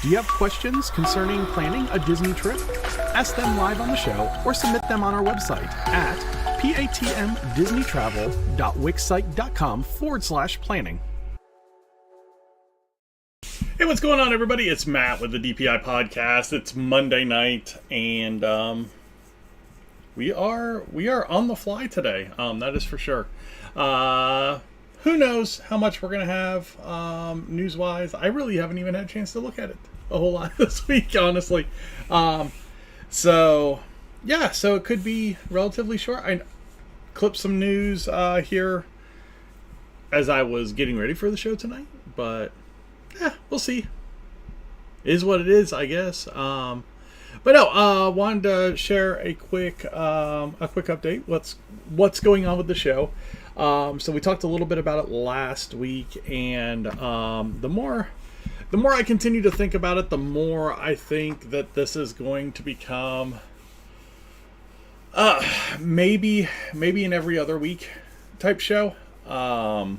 Do you have questions concerning planning a Disney trip? Ask them live on the show or submit them on our website at patmdisneytravel.wixsite.com/planning. Hey, what's going on, everybody? It's Matt with the DPI podcast. It's Monday night, and we are on the fly today. That is for sure. Who knows how much we're gonna have news-wise? I really haven't even had a chance to look at it a whole lot this week, honestly. So it could be relatively short. I clipped some news here as I was getting ready for the show tonight, but we'll see. It is what it is, I guess. But no, wanted to share a quick update. What's going on with the show? So we talked a little bit about it last week, and the more I continue to think about it, the more I think that this is going to become maybe an every other week type show. I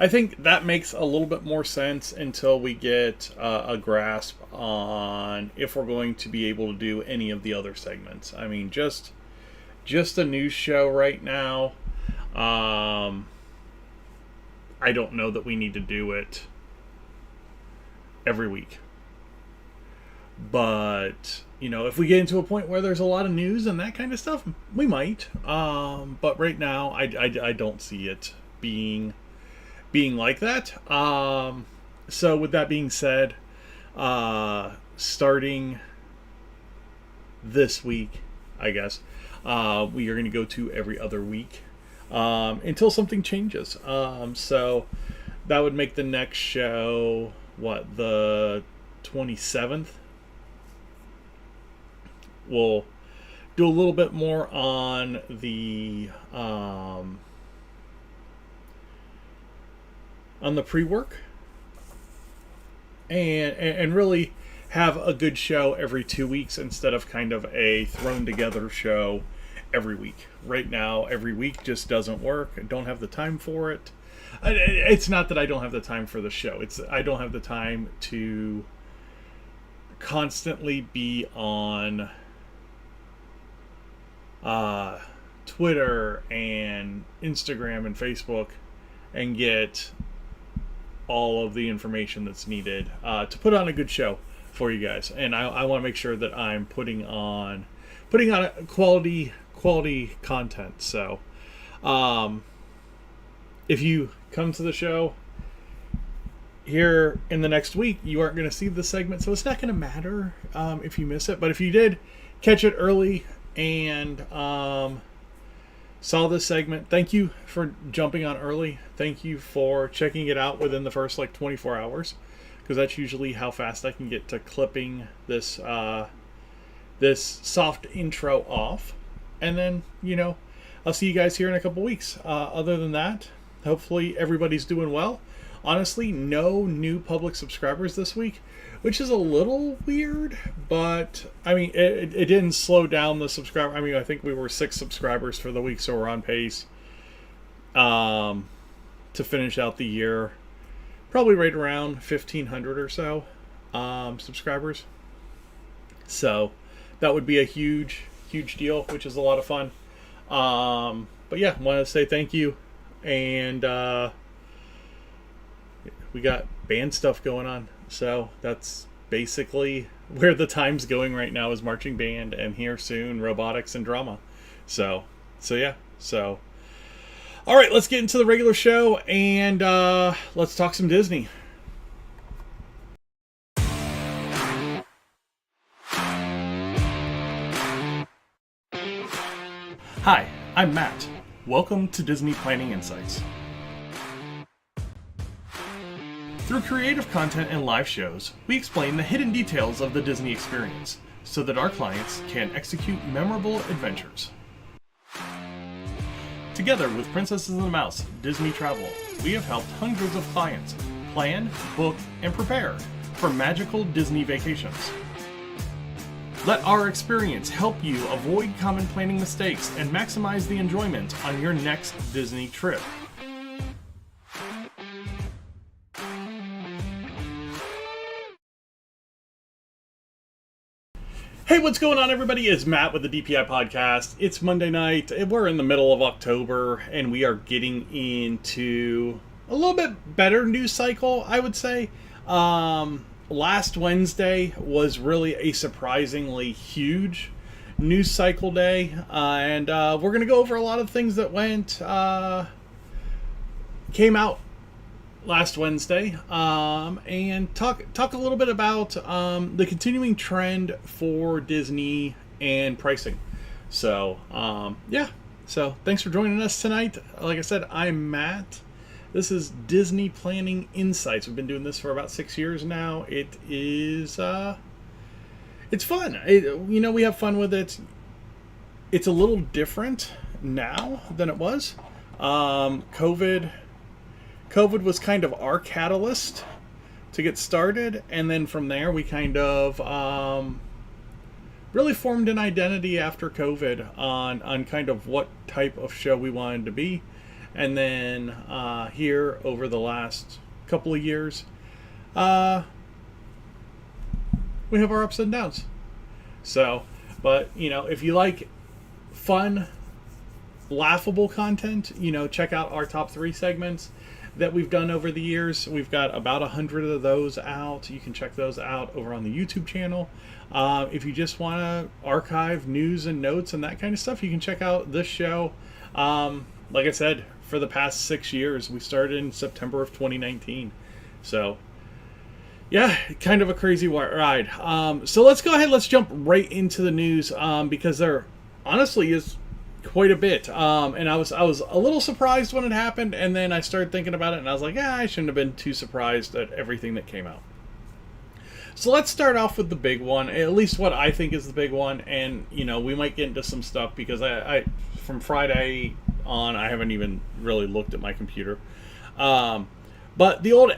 think that makes a little bit more sense until we get a grasp on if we're going to be able to do any of the other segments. I mean, just a news show right now. I don't know that we need to do it every week. But, if we get into a point where there's a lot of news and that kind of stuff, we might. But right now, I don't see it being like that. So with that being said, starting this week, I guess, we are going to go to every other week until something changes. So that would make the next show, the 27th? We'll do a little bit more on the pre-work and really have a good show every 2 weeks instead of kind of a thrown together show every week. Right now, every week just doesn't work. I don't have the time for it. It's not that I don't have the time for the show. I don't have the time to constantly be on Twitter and Instagram and Facebook and get all of the information that's needed to put on a good show for you guys. And I want to make sure that I'm putting on a quality content. So if you come to the show here in the next week, you aren't going to see the segment, so it's not going to matter if you miss it. But if you did catch it early and saw this segment, thank you for jumping on early. Thank you for checking it out within the first 24 hours, because that's usually how fast I can get to clipping this soft intro off. And then, I'll see you guys here in a couple weeks. Other than that, hopefully everybody's doing well. Honestly, no new public subscribers this week, which is a little weird, but I mean, it didn't slow down the subscriber. I mean, I think we were 6 subscribers for the week, so we're on pace to finish out the year probably right around 1,500 or so subscribers. So that would be a huge deal, which is a lot of fun. But yeah, want to say thank you, and we got band stuff going on, so that's basically where the time's going right now, is marching band, and here soon robotics and drama. So all right, let's get into the regular show, and let's talk some Disney. Hi, I'm Matt. Welcome to Disney Planning Insights. Through creative content and live shows, we explain the hidden details of the Disney experience so that our clients can execute memorable adventures. Together with Princesses and the Mouse Disney Travel, we have helped hundreds of clients plan, book, and prepare for magical Disney vacations. Let our experience help you avoid common planning mistakes and maximize the enjoyment on your next Disney trip. Hey, what's going on, everybody? It's Matt with the DPI podcast. It's Monday night. We're in the middle of October, and we are getting into a little bit better news cycle, I would say. Last Wednesday was really a surprisingly huge news cycle day, and we're going to go over a lot of things that came out last Wednesday, and talk a little bit about the continuing trend for Disney and pricing. So so thanks for joining us tonight. Like I said, I'm Matt. This is Disney Planning Insights. We've been doing this for about 6 years now. It is it's fun. We have fun with it. It's a little different now than it was. COVID was kind of our catalyst to get started, and then from there we kind of really formed an identity after COVID on kind of what type of show we wanted to be. And then here over the last couple of years, we have our ups and downs. So, but if you like fun, laughable content, check out our top 3 segments that we've done over the years. We've got about 100 of those out. You can check those out over on the YouTube channel. If you just want to archive news and notes and that kind of stuff, you can check out this show. Like I said, for the past 6 years, we started in September of 2019. So yeah, kind of a crazy ride. So let's go ahead. Let's jump right into the news, because there honestly is quite a bit. And I was a little surprised when it happened, and then I started thinking about it, and I was like, I shouldn't have been too surprised at everything that came out. So let's start off with the big one, at least what I think is the big one. And we might get into some stuff because I from Friday on, I haven't even really looked at my computer. But the old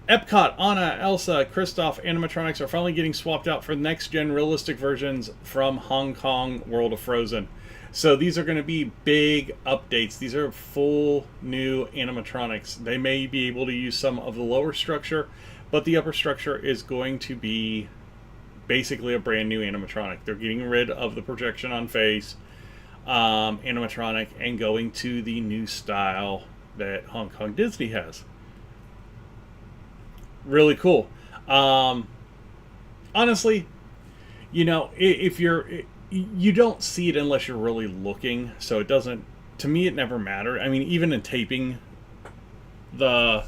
Epcot, Anna, Elsa, Kristoff animatronics are finally getting swapped out for next-gen realistic versions from Hong Kong World of Frozen. So these are going to be big updates. These are full new animatronics. They may be able to use some of the lower structure, but the upper structure is going to be basically a brand new animatronic. They're getting rid of the projection on face animatronic and going to the new style that Hong Kong Disney has. Really cool. Honestly, if you don't see it unless you're really looking, so it doesn't, to me it never mattered. I mean, even in taping the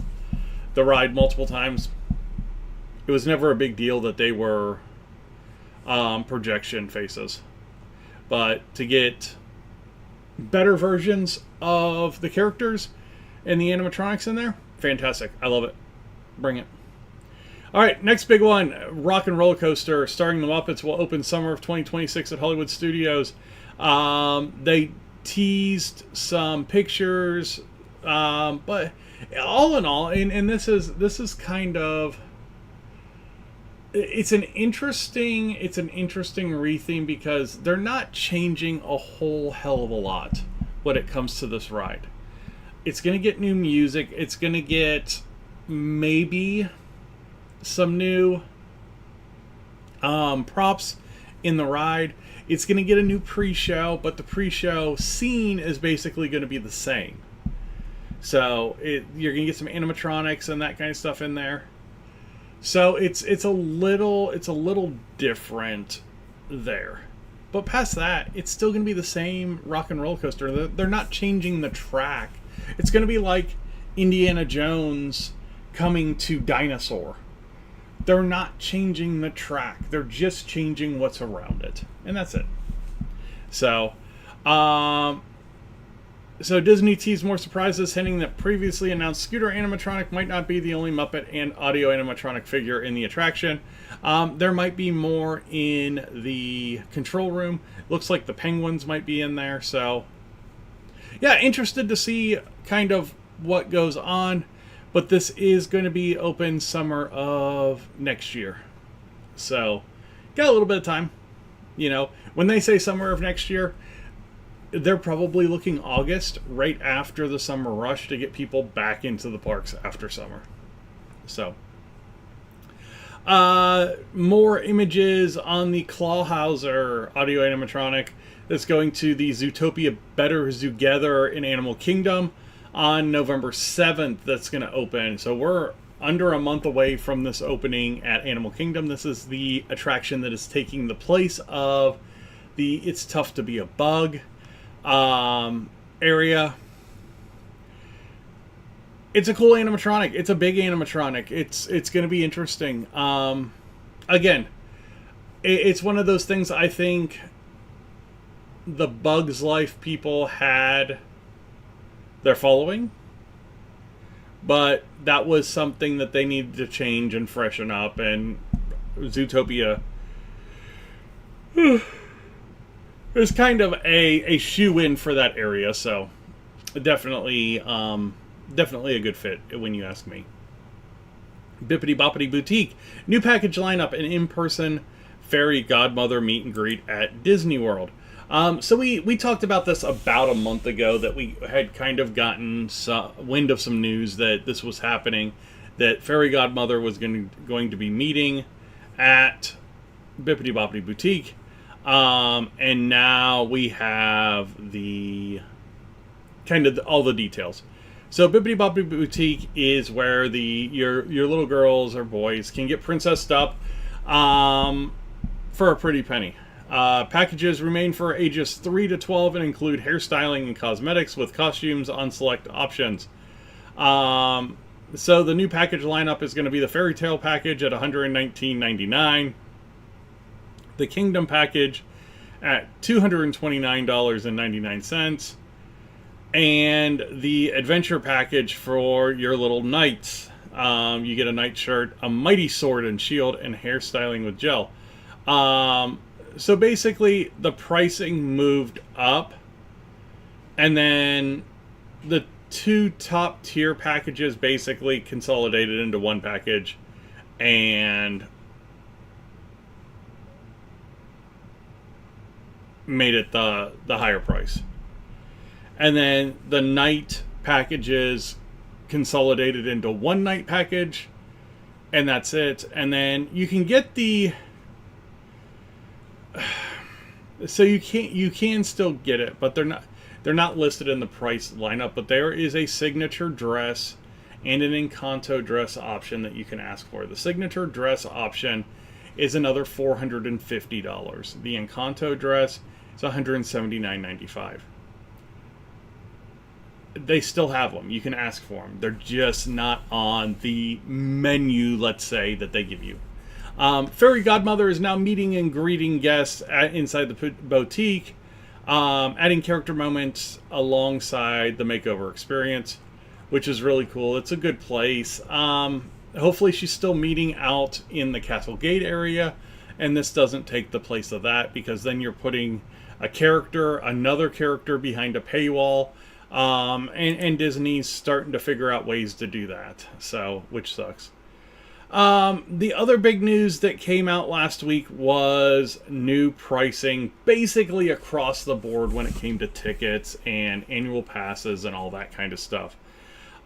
ride multiple times, it was never a big deal that they were projection faces. But to get better versions of the characters and the animatronics in there, fantastic. I love it. Bring it. All right, next big one, Rock and Roller Coaster starring the Muppets will open summer of 2026 at Hollywood Studios. They teased some pictures, but all in all, and this is kind of, it's an interesting retheme, because they're not changing a whole hell of a lot when it comes to this ride. It's going to get new music. It's going to get maybe some new props in the ride. It's going to get a new pre-show, but the pre-show scene is basically going to be the same. So you're going to get some animatronics and that kind of stuff in there. So it's a little different there. But past that, it's still going to be the same Rock and Roller Coaster. They're not changing the track. It's going to be like Indiana Jones coming to Dinosaur. They're not changing the track. They're just changing what's around it. And that's it. So Disney teased more surprises, hinting that previously announced Scooter animatronic might not be the only Muppet and audio animatronic figure in the attraction. There might be more in the control room. Looks like the penguins might be in there. So yeah, interested to see kind of what goes on. But this is going to be open summer of next year. So got a little bit of time. When they say summer of next year, they're probably looking August, right after the summer rush, to get people back into the parks after summer. So More images on the Clawhauser audio animatronic that's going to the Zootopia Better Zootgether in Animal Kingdom on November 7th. That's going to open. So we're under a month away from this opening at Animal Kingdom. This is the attraction that is taking the place of the It's Tough to Be a Bug area. It's a cool animatronic. It's a big animatronic. It's going to be interesting. Again, it's one of those things. I think the Bugs Life people had their following, but that was something that they needed to change and freshen up. And Zootopia is kind of a shoe-in for that area. So definitely a good fit when you ask me. Bippity Boppity Boutique. New package lineup and in-person fairy godmother meet and greet at Disney World. So we talked about this about a month ago, that we had kind of gotten wind of some news that this was happening, that fairy godmother was going to be meeting at Bippity Boppity Boutique. And now we have the kind of all the details. So Bippity Boppity Boutique is where your little girls or boys can get princessed up for a pretty penny. Packages remain for ages 3 to 12 and include hairstyling and cosmetics with costumes on select options. So the new package lineup is going to be the Fairy Tale package at $119.99. The Kingdom package at $229.99. And the Adventure package for your little knights. You get a knight shirt, a mighty sword and shield, and hairstyling with gel. So basically, the pricing moved up. And then the two top tier packages basically consolidated into one package. And made it the higher price. And then the night packages consolidated into one night package, and that's it. And then you can get the so you can still get it, but they're not listed in the price lineup. But there is a signature dress and an Encanto dress option that you can ask for. The signature dress option is another $450. The Encanto dress is $179.95. They still have them. You can ask for them. They're just not on the menu, let's say, that they give you. Fairy Godmother is now meeting and greeting guests inside the boutique, adding character moments alongside the makeover experience, which is really cool. It's a good place. Hopefully she's still meeting out in the Castle Gate area, and this doesn't take the place of that, because then you're putting another character behind a paywall. And Disney's starting to figure out ways to do that, so which sucks. The other big news that came out last week was new pricing basically across the board when it came to tickets and annual passes and all that kind of stuff.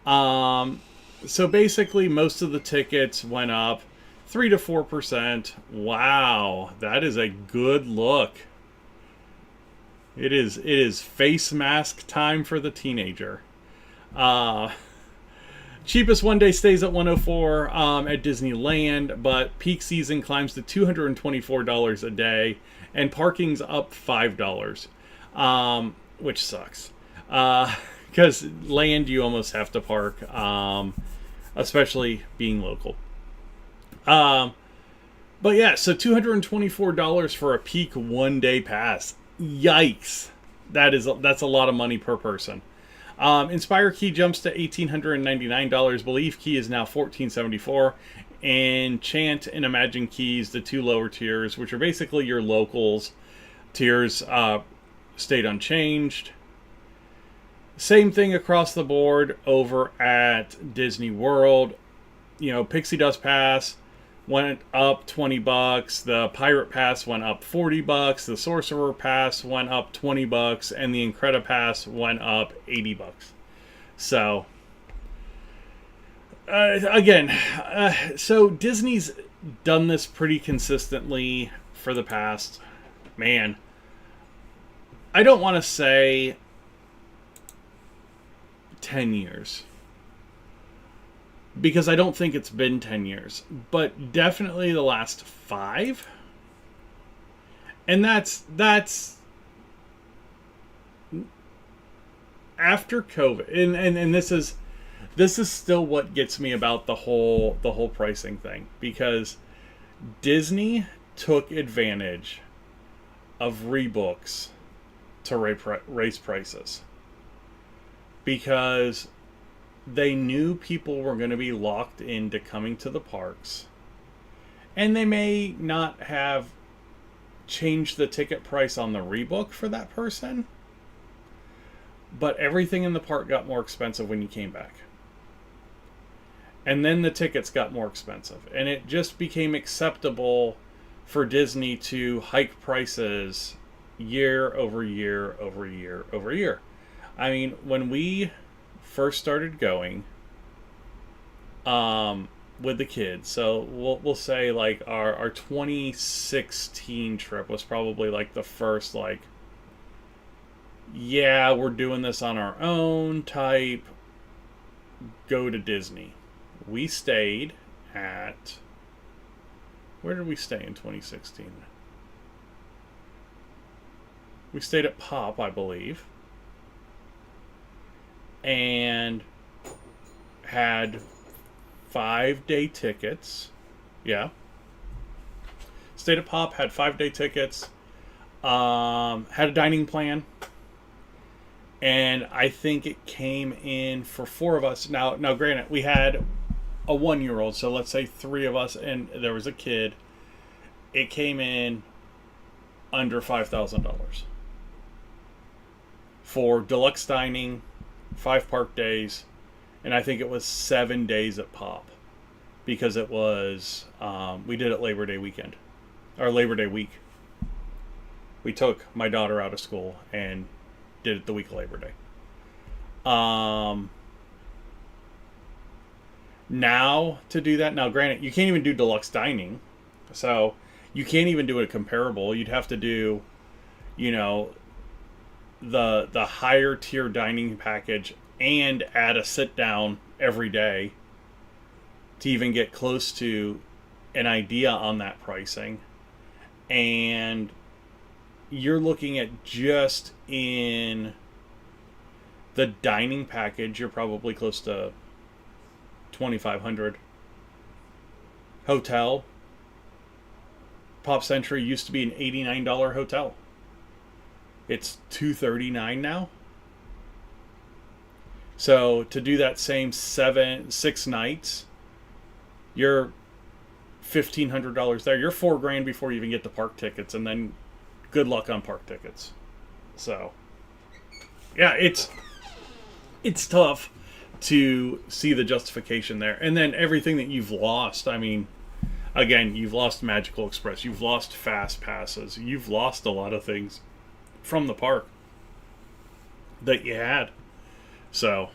So basically most of the tickets went up 3 to 4%. Wow, that is a good look. It is face mask time for the teenager. Cheapest one-day stays at $104 at Disneyland, but peak season climbs to $224 a day, and parking's up $5, which sucks. Because land you almost have to park, especially being local. But yeah, so $224 for a peak one-day pass. Yikes. That's a lot of money per person. Inspire Key jumps to $1,899. Believe Key is now $1,474. And Chant and Imagine Keys, the two lower tiers, which are basically your locals tiers, stayed unchanged. Same thing across the board over at Disney World. Pixie Dust Pass went up $20. The Pirate Pass went up $40. The Sorcerer Pass went up $20, and the Incredi Pass went up $80. So again, so Disney's done this pretty consistently for the past, man, I don't want to say 10 years. Because I don't think it's been 10 years. But definitely the last 5. And that's after COVID. And this is still what gets me about the whole pricing thing. Because Disney took advantage of rebooks to raise prices. Because they knew people were going to be locked into coming to the parks. And they may not have changed the ticket price on the rebook for that person. But everything in the park got more expensive when you came back. And then the tickets got more expensive. And it just became acceptable for Disney to hike prices year over year over year over year. I mean, when we first started going with the kids, so we'll say like our 2016 trip was probably like the first like, yeah, we're doing this on our own type go to Disney. We stayed at, where did we stay in 2016? We stayed at Pop, I believe, and had 5-day tickets. Yeah. Stayed at Pop, had 5-day tickets, had a dining plan, and I think it came in for 4 of us. Now granted, we had a 1-year-old, so let's say 3 of us, and there was a kid. It came in under $5,000 for deluxe dining, 5 park days, and I think it was 7 days at Pop, because it was we did it Labor Day weekend, or Labor Day week. We took my daughter out of school and did it the week of Labor Day. Now to do that, now granted, you can't even do deluxe dining, so you can't even do a comparable. You'd have to do, you know, the higher tier dining package and add a sit down every day to even get close to an idea on that pricing. And you're looking at just in the dining package, you're probably close to $2,500. Hotel, Pop Century used to be an $89 hotel. It's $239 now. So to do that same 6 nights, you're $1,500 there. You're $4,000 before you even get the park tickets, and then good luck on park tickets. So yeah, it's tough to see the justification there. And then everything that you've lost, I mean, again, you've lost Magical Express, you've lost Fast Passes, you've lost a lot of things from the park that you had. So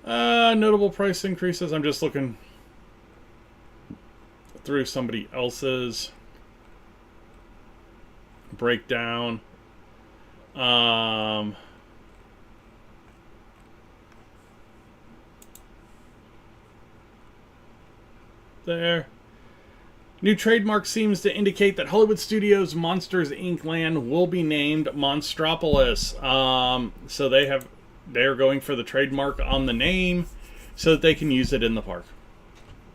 notable price increases. I'm just looking through somebody else's breakdown. There. New trademark seems to indicate that Hollywood Studios' Monsters Inc. land will be named Monstropolis. So they're going for the trademark on the name so that they can use it in the park.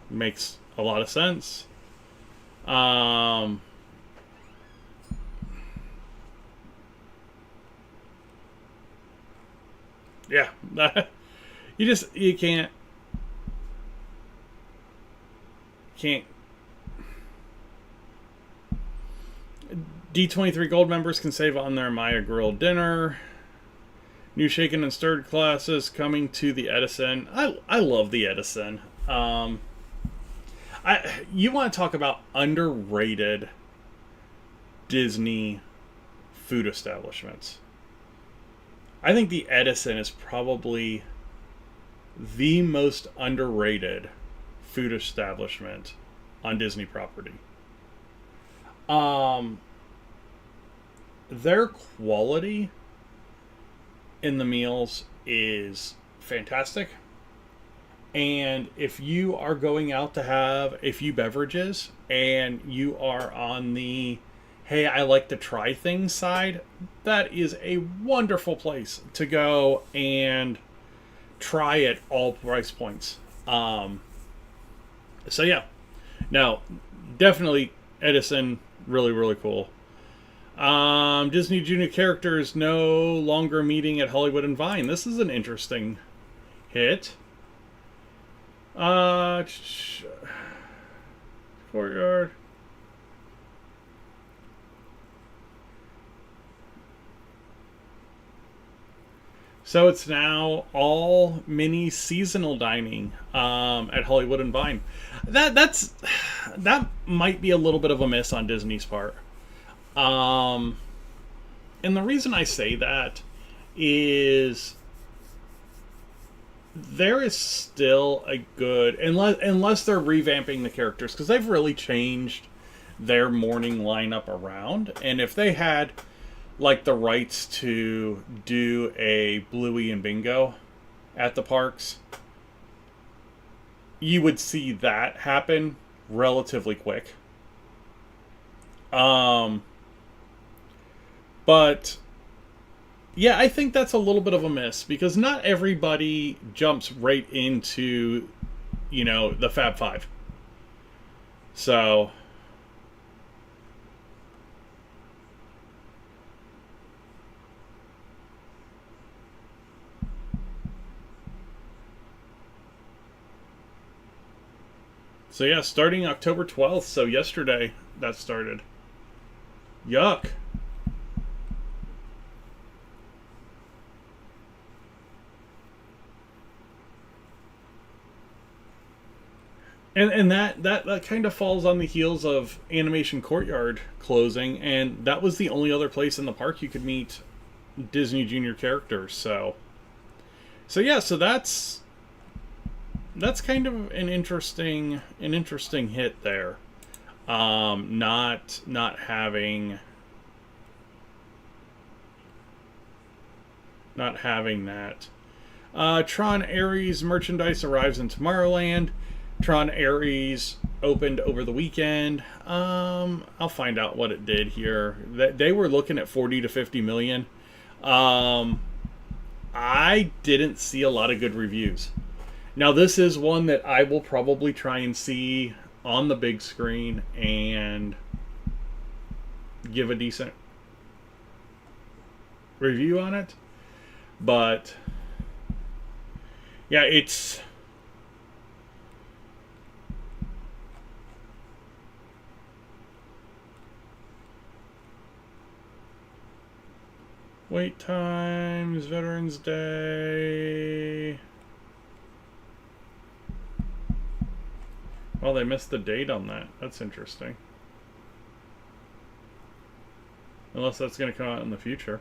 Makes a lot of sense. Yeah, you can't D23 Gold members can save on their Maya Grill dinner. New shaken and stirred classes coming to the Edison. I love the Edison. You want to talk about underrated Disney food establishments. I think the Edison is probably the most underrated food establishment on Disney property. Their quality in the meals is fantastic. And if you are going out to have a few beverages and you are on the, hey, I like to try things side, that is a wonderful place to go and try at all price points. So yeah, now definitely Edison, really, really cool. Disney Junior characters no longer meeting at Hollywood and Vine. This is an interesting hit. Courtyard. So it's now all mini seasonal dining at Hollywood and Vine. That might be a little bit of a miss on Disney's part. And the reason I say that is there is still a good, unless they're revamping the characters, because they've really changed their morning lineup around. And if they had like the rights to do a Bluey and Bingo at the parks, you would see that happen relatively quick. But yeah, I think that's a little bit of a miss, because not everybody jumps right into, the Fab Five. So yeah, starting October 12th, so yesterday that started. Yuck. And that kind of falls on the heels of Animation Courtyard closing, and that was the only other place in the park you could meet Disney Junior characters. So yeah, so that's kind of an interesting hit there. Not having that. Tron Ares merchandise arrives in Tomorrowland. Tron Ares opened over the weekend. I'll find out what it did here. They were looking at 40 to 50 million. I didn't see a lot of good reviews. Now, this is one that I will probably try and see on the big screen and give a decent review on it. But yeah, it's wait times, Veterans Day. Oh, they missed the date on that. That's interesting. Unless that's going to come out in the future.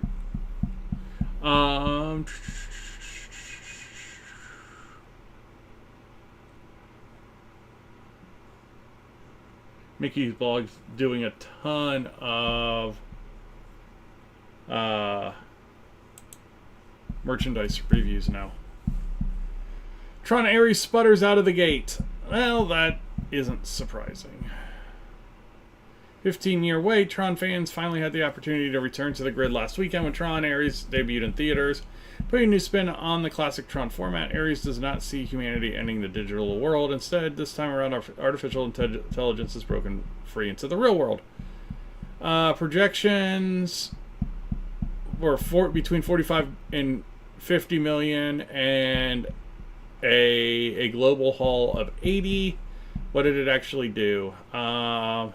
Mickey's blog's doing a ton of merchandise previews now. Tron Ares sputters out of the gate. Well, that isn't surprising. 15-year wait, Tron fans finally had the opportunity to return to the grid last weekend when Tron Ares debuted in theaters. Putting a new spin on the classic Tron format, Ares does not see humanity ending the digital world. Instead, this time around, artificial intelligence has broken free into the real world. Projections were between 45 and 50 million, and a global haul of 80. What did it actually do? Tron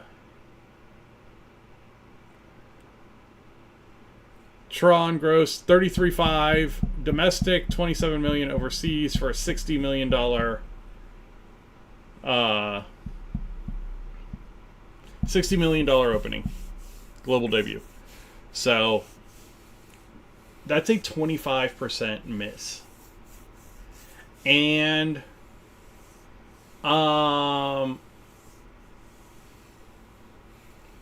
grossed 33.5 domestic, 27 million overseas for a $60 million $60 million opening, global debut. So that's a 25% miss. And Um,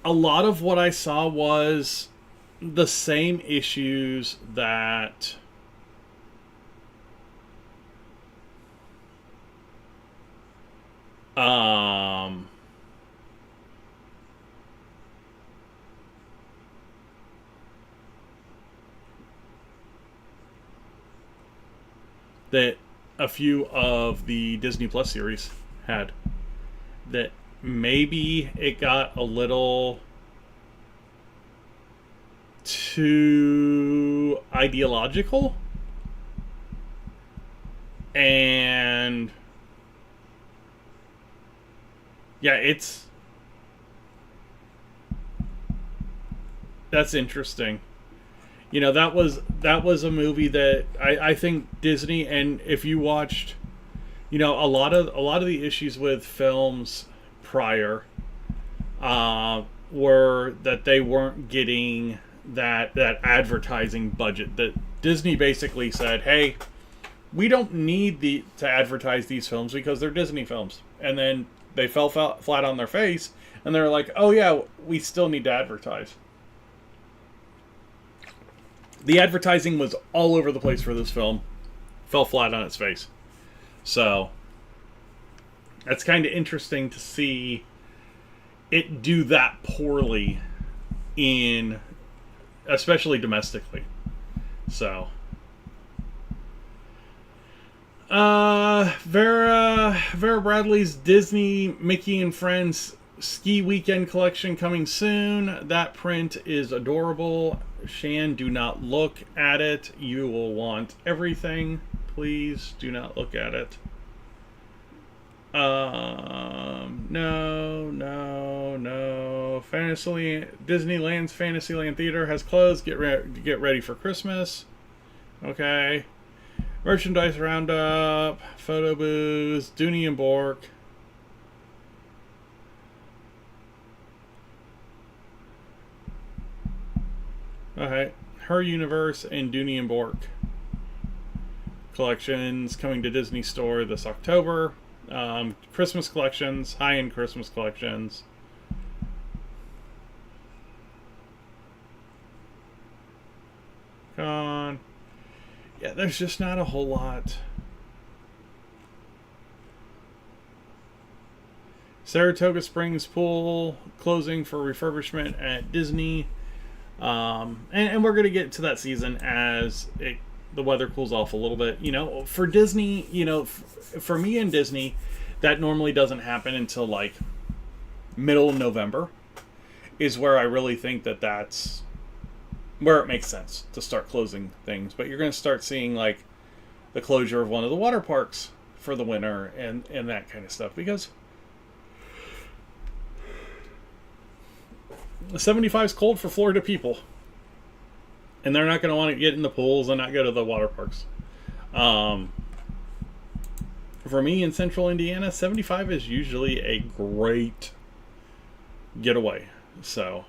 a lot of what I saw was the same issues that um that a few of the Disney Plus series had. That maybe it got a little too ideological, and yeah, that's interesting. That was a movie that I think Disney, and if you watched, a lot of the issues with films prior were that they weren't getting that advertising budget. That Disney basically said, "Hey, we don't need to advertise these films because they're Disney films," and then they fell flat on their face, and they're like, "Oh yeah, we still need to advertise." The advertising was all over the place for this film, fell flat on its face. So that's kind of interesting to see it do that poorly in, especially domestically. So Vera Bradley's Disney Mickey and Friends Ski Weekend collection coming soon. That print is adorable. Shan, do not look at it. You will want everything. Please do not look at it. No. Disneyland's Fantasyland Theater has closed. Get ready for Christmas. Okay. Merchandise roundup, photo booths, Dooney and Bork. Okay. Her Universe and Dooney and Bork collections coming to Disney Store this October. Christmas collections, high-end Christmas collections. Gone. Yeah, there's just not a whole lot. Saratoga Springs Pool closing for refurbishment at Disney. And we're going to get to that season as the weather cools off a little bit. For Disney, for me and Disney, that normally doesn't happen until like middle of November is where I really think that's where it makes sense to start closing things. But you're going to start seeing like the closure of one of the water parks for the winter and that kind of stuff, because 75 is cold for Florida people, and they're not going to want to get in the pools and not go to the water parks. For me in central Indiana, 75 is usually a great getaway. So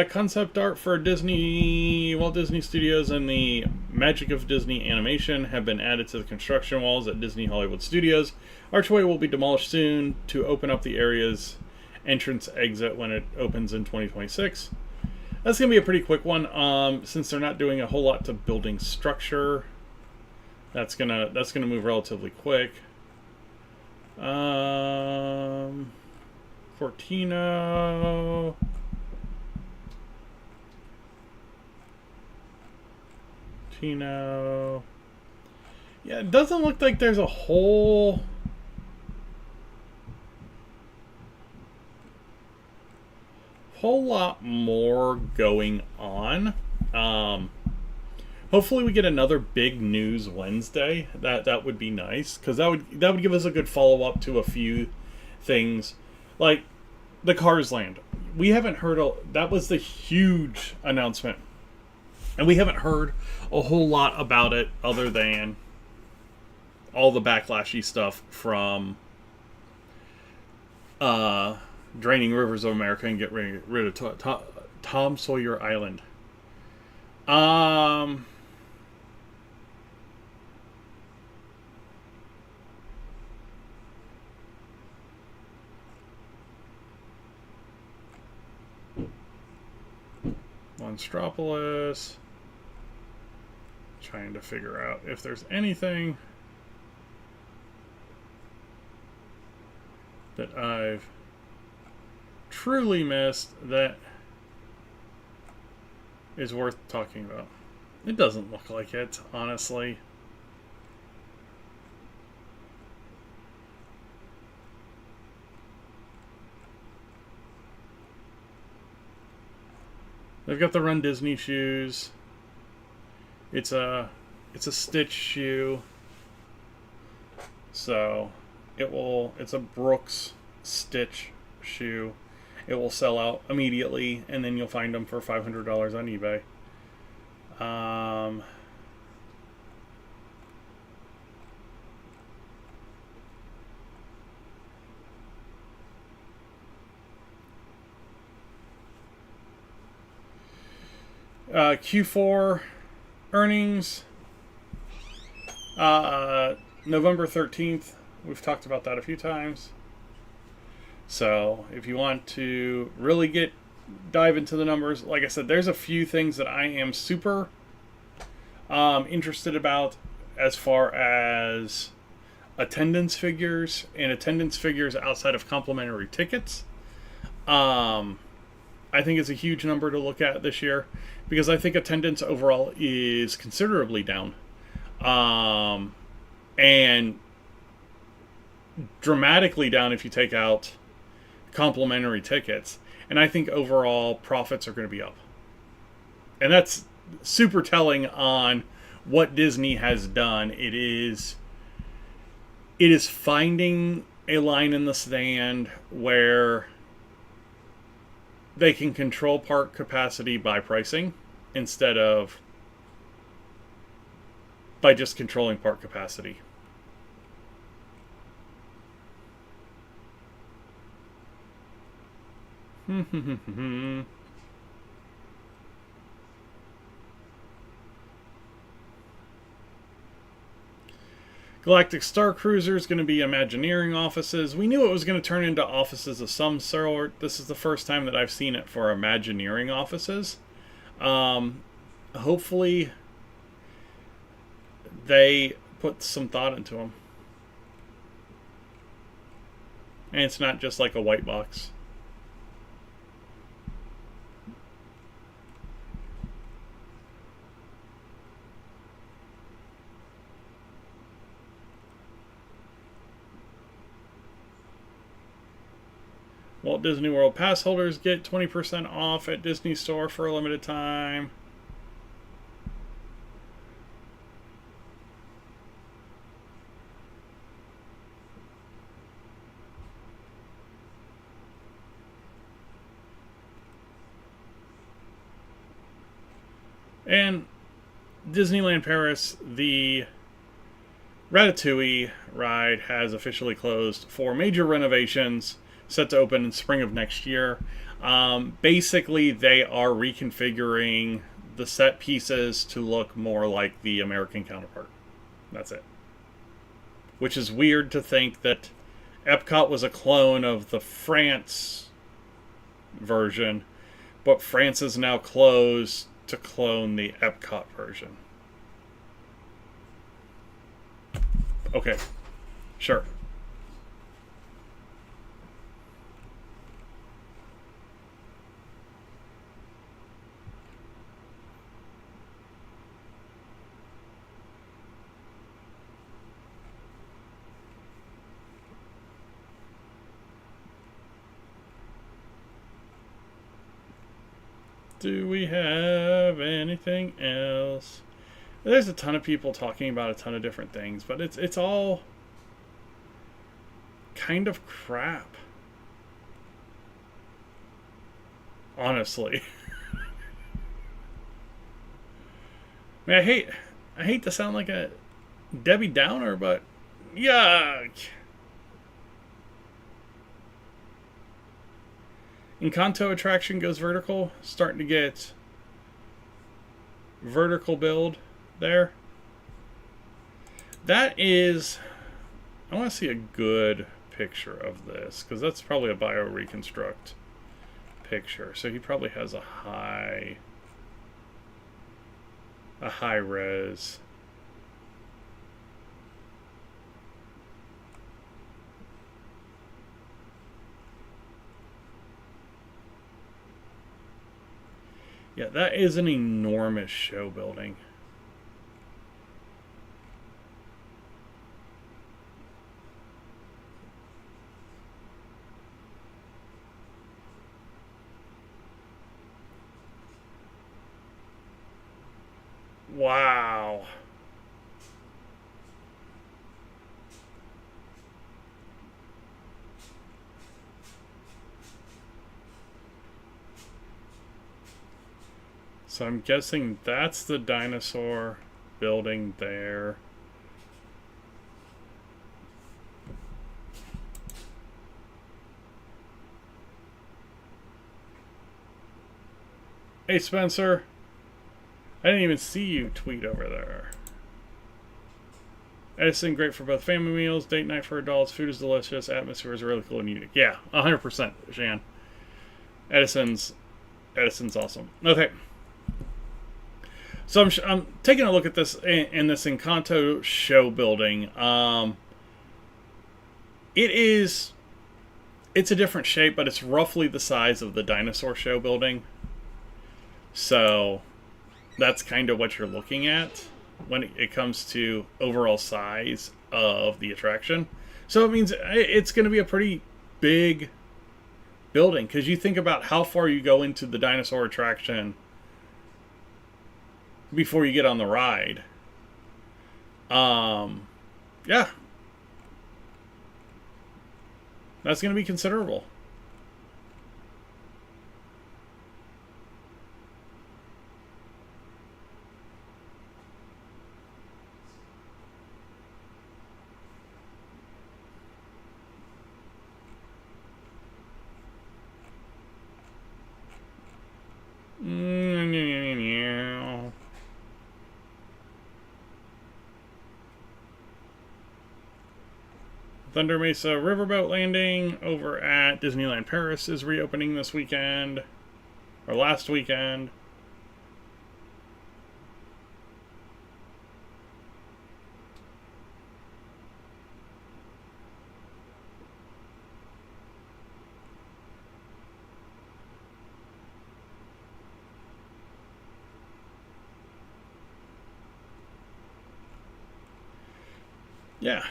concept art for Walt Disney Studios and the Magic of Disney Animation have been added to the construction walls at Disney Hollywood Studios. Archway will be demolished soon to open up the area's entrance exit when it opens in 2026. That's going to be a pretty quick one, since they're not doing a whole lot to building structure. That's gonna move relatively quick. Fortino. Yeah, it doesn't look like there's a whole lot more going on. Hopefully we get another big news Wednesday. That would be nice, because that would give us a good follow-up to a few things, like the Cars Land. We haven't heard that was the huge announcement, and we haven't heard a whole lot about it other than all the backlashy stuff from draining rivers of America and get rid of Tom Sawyer Island. Monstropolis. Trying to figure out if there's anything that I've truly missed that is worth talking about. It doesn't look like it, honestly. They've got the Run Disney shoes. It's a Stitch shoe. So it's a Brooks Stitch shoe. It will sell out immediately, and then you'll find them for $500 on eBay. Q4 earnings. November 13th. We've talked about that a few times. So if you want to really dive into the numbers, like I said, there's a few things that I am super interested about as far as attendance figures and attendance figures outside of complimentary tickets. I think it's a huge number to look at this year because I think attendance overall is considerably down. And dramatically down if you take out complimentary tickets. And I think overall profits are going to be up. And that's super telling on what Disney has done. It is finding a line in the sand where they can control park capacity by pricing instead of by just controlling park capacity. Galactic Star Cruiser is going to be Imagineering offices. We knew it was going to turn into offices of some sort. This is the first time that I've seen it for Imagineering offices. Hopefully they put some thought into them. And it's not just like a white box. Walt Disney World Pass holders get 20% off at Disney Store for a limited time. And Disneyland Paris, the Ratatouille ride has officially closed for major renovations, set to open in spring of next year. Basically, they are reconfiguring the set pieces to look more like the American counterpart. That's it. Which is weird to think that Epcot was a clone of the France version, but France is now closed to clone the Epcot version. Okay, sure. Do we have anything else? There's a ton of people talking about a ton of different things, but it's all kind of crap. Honestly. I mean, I hate to sound like a Debbie Downer, but yuck. Encanto attraction goes vertical. Starting to get vertical build there. That is... I want to see a good picture of this, because that's probably a bio-reconstruct picture. So he probably has a high res. Yeah, that is an enormous show building. Wow. So I'm guessing that's the dinosaur building there. Hey, Spencer. I didn't even see you tweet over there. Edison, great for both family meals, date night for adults, food is delicious, atmosphere is really cool and unique. Yeah, 100%, Shan. Edison's awesome. Okay. So I'm taking a look at this in this Encanto show building. It's a different shape, but it's roughly the size of the dinosaur show building. So that's kind of what you're looking at when it comes to overall size of the attraction. So it means it's going to be a pretty big building, because you think about how far you go into the dinosaur attraction before you get on the ride. Yeah. That's going to be considerable. Thunder Mesa Riverboat Landing over at Disneyland Paris is reopening this weekend, or last weekend. Yeah.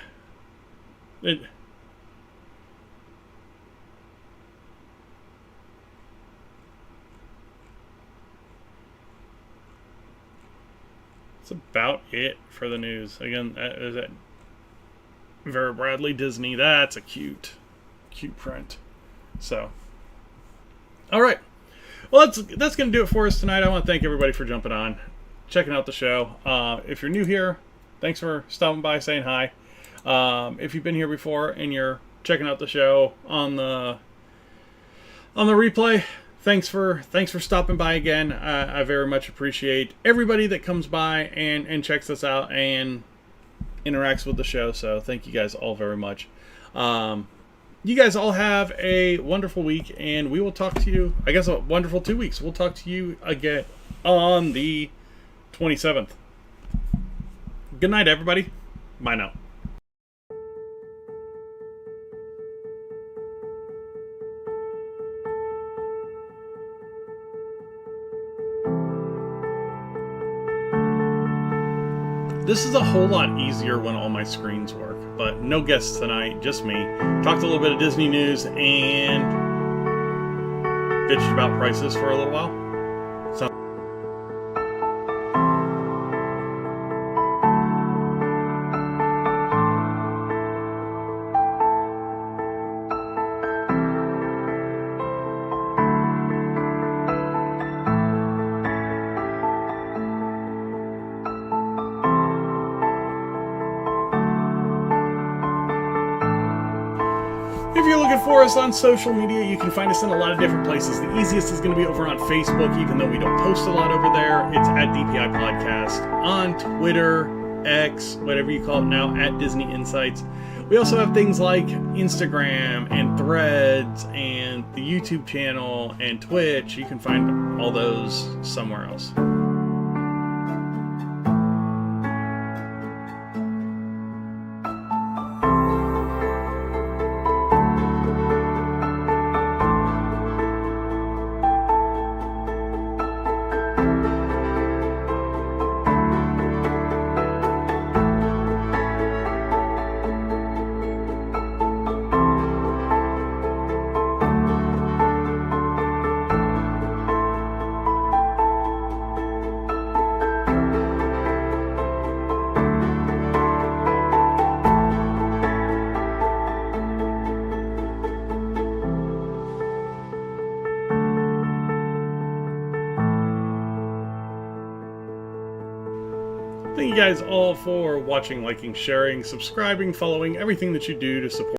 That's about it for the news. Again, is that Vera Bradley Disney. That's a cute print. So, all right. Well, that's going to do it for us tonight. I want to thank everybody for jumping on, checking out the show. If you're new here, thanks for stopping by, saying hi. If you've been here before and you're checking out the show on the replay, thanks for stopping by again. I very much appreciate everybody that comes by and checks us out and interacts with the show. So thank you guys all very much. You guys all have a wonderful week, and we will talk to you, I guess, a wonderful 2 weeks. We'll talk to you again on the 27th. Good night, everybody. Bye now. This is a whole lot easier when all my screens work, but no guests tonight, just me. Talked a little bit of Disney news and bitched about prices for a little while. So if you're looking looking for us on social media, you can find us in a lot of different places. The easiest is going to be over on Facebook, even though we don't post a lot over there. It's at DPI Podcast. On Twitter, X, whatever you call it now, at Disney Insights. We also have things like Instagram and Threads and the YouTube channel and Twitch. You can find all those somewhere else. Thank you guys all for watching, liking, sharing, subscribing, following, everything that you do to support